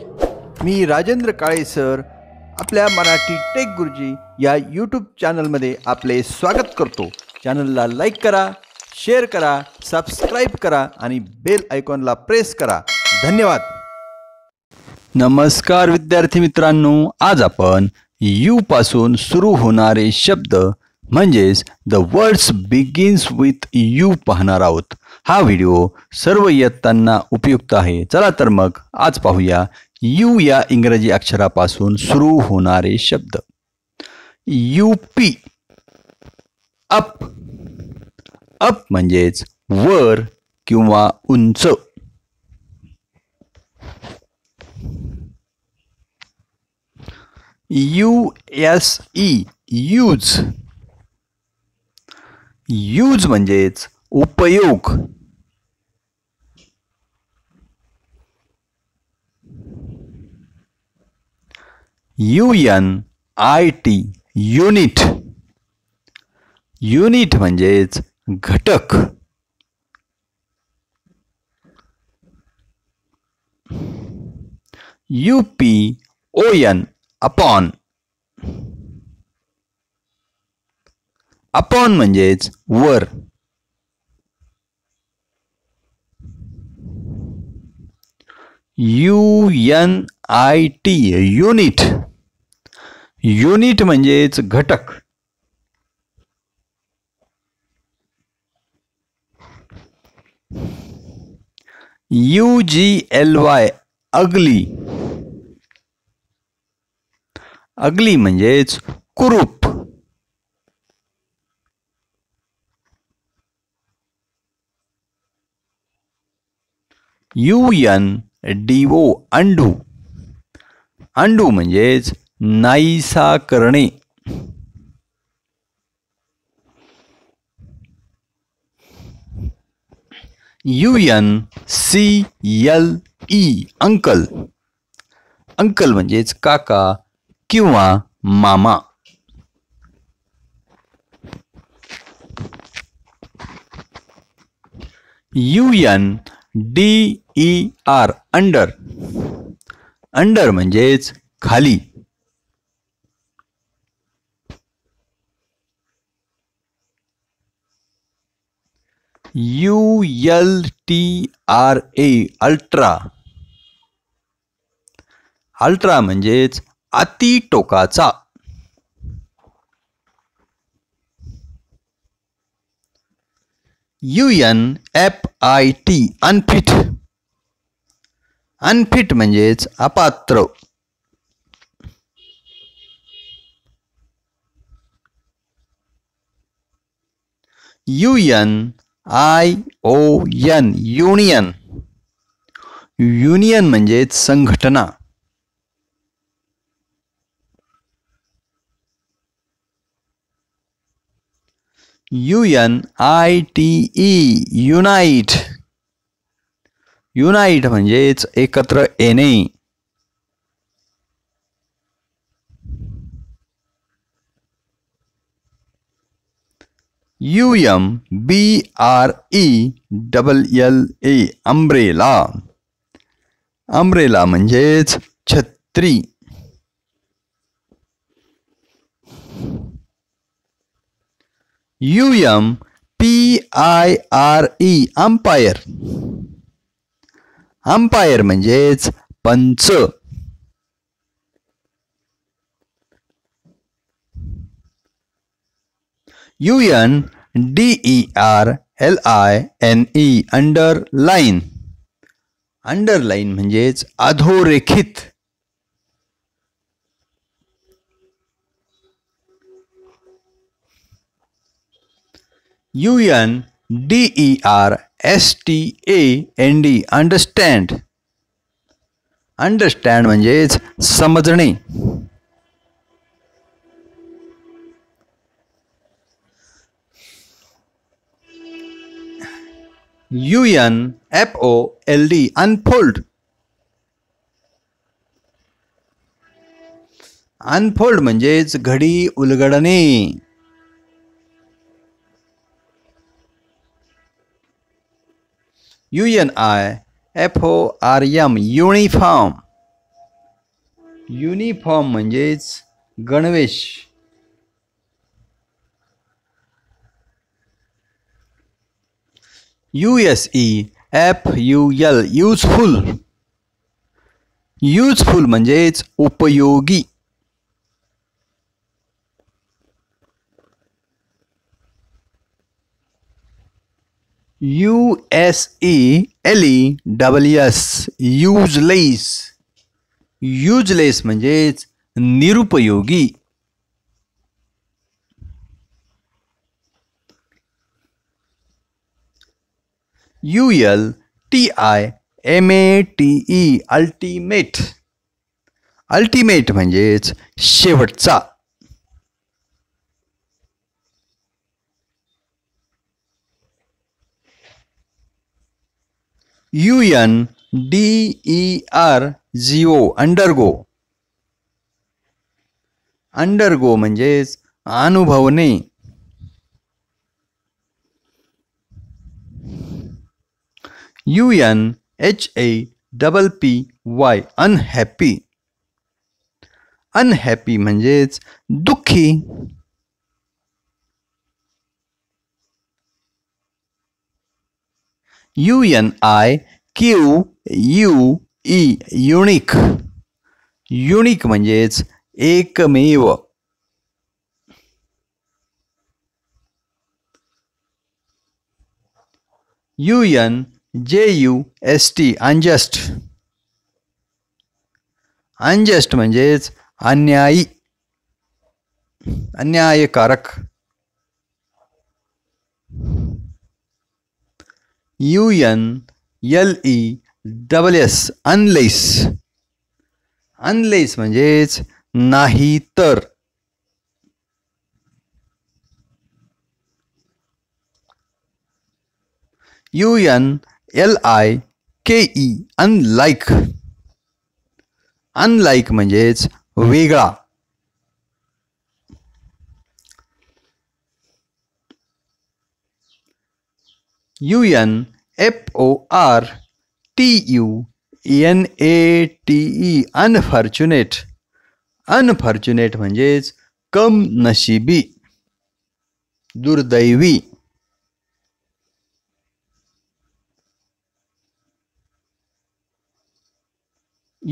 मी Rajendra Kale sir आपल्या Marathi take गुरुजी या यूट्यूब चॅनलमध्ये आपले स्वागत करतो। चॅनलला लाईक करा, शेअर करा, सबस्क्राईब करा आणि बेल आयकॉनला प्रेस करा। धन्यवाद। नमस्कार विद्यार्थी मित्रांनो, आज आपण यू पासून सुरू होणारे शब्द म्हणजेच the words begins with you पाहणार आहोत। हा व्हिडिओ सर्व इयत्तांना उपयुक्त आहे। चला तर मग आज पाहूया यू या इंग्रजी अक्षरापासून सुरू होणारे शब्द। UP, up. अप म्हणजेच वर किंवा उंच। USE, use. यूज म्हणजेच उपयोग। युएनआयटी, युनिट। युनिट म्हणजेच घटक। यूपीओएन, अपॉन। अपॉन म्हणजेच वर। युएनआयटी, युनिट। युनिट म्हणजेच घटक। यूजीएलवाय, अगली। अगली म्हणजेच कुरूप। यूएनडीओ, अंडू। अंडू म्हणजेच नाहीसा करणे। यूएनसीएलई, अंकल। अंकल म्हणजेच काका किंवा मामा। यूएनडीईआर, अंडर। अंडर म्हणजेच खाली। यूएलटीआरए, अल्ट्रा। अल्ट्रा म्हणजेच अति टोकाचा। यूएनएफआयटी, अनफिट। अनफिट म्हणजेच अपात्र। यूएनआयओएन, युनियन। युनियन म्हणजेच संघटना। यूएनआयटीई, युनाइट। युनाइट म्हणजेच एकत्र येणे। यूएमबीआरईएलएलए, अम्ब्रेला। अम्ब्रेला म्हणजेच छत्री। यूएमपीआयआरई, अंपायर। अंपायर म्हणजेच पंच। यूएनडीईआरएलआयएनई, अंडरलाइन। अंडरलाइन म्हणजेच अधोरेखित। यूएनडीईआरएसटीएएनडी, अंडरस्टँड। अंडरस्टँड म्हणजेच समजणे। यूएनएफओएलडी, अनफोल्ड। अनफोल्ड म्हणजेच घडी उलगडणे। UNIFORM, uniform. युनिफॉर्म म्हणजेच गणवेश. USEFUL useful. युजफुल म्हणजेच उपयोगी. USELESS useless. युजलेस म्हणजेच निरुपयोगी. ULTIMATE ultimate. अल्टिमेट म्हणजेच शेवटचा. UNDERGO undergo. अंडरगो म्हणजेच अनुभवणे. UNHAPPY unhappy. अनहॅपी म्हणजेच दुःखी. UNIQUE unique. युनिक म्हणजेच एकमेव. UNJUST unjust. अनजस्ट म्हणजेच अन्यायी, अन्यायकारक. UNLESS unless. अनलेस म्हणजेच नाही तर. UNLIKE unlike. अनलाईक म्हणजेच वेगळा. UNFORTUNATE unfortunate. अनफॉर्च्युनेट म्हणजेच कम नशिबी, दुर्दैवी.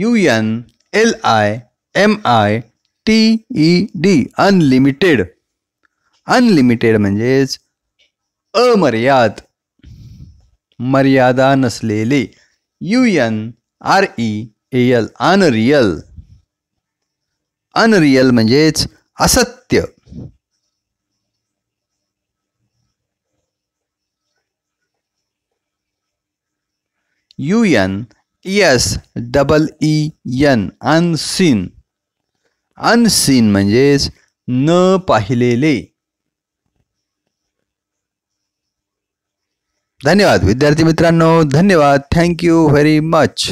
UNLIMITED unlimited. अनलिमिटेड म्हणजेच अमर्याद, मर्यादा नसलेले. UNREAL unreal. अनरियल म्हणजेच असत्य. UNSEEN unseen. अनसीन म्हणजेच न पाहिलेले. धन्यवाद विद्यार्थी मित्रांनो. धन्यवाद. Thank you very much.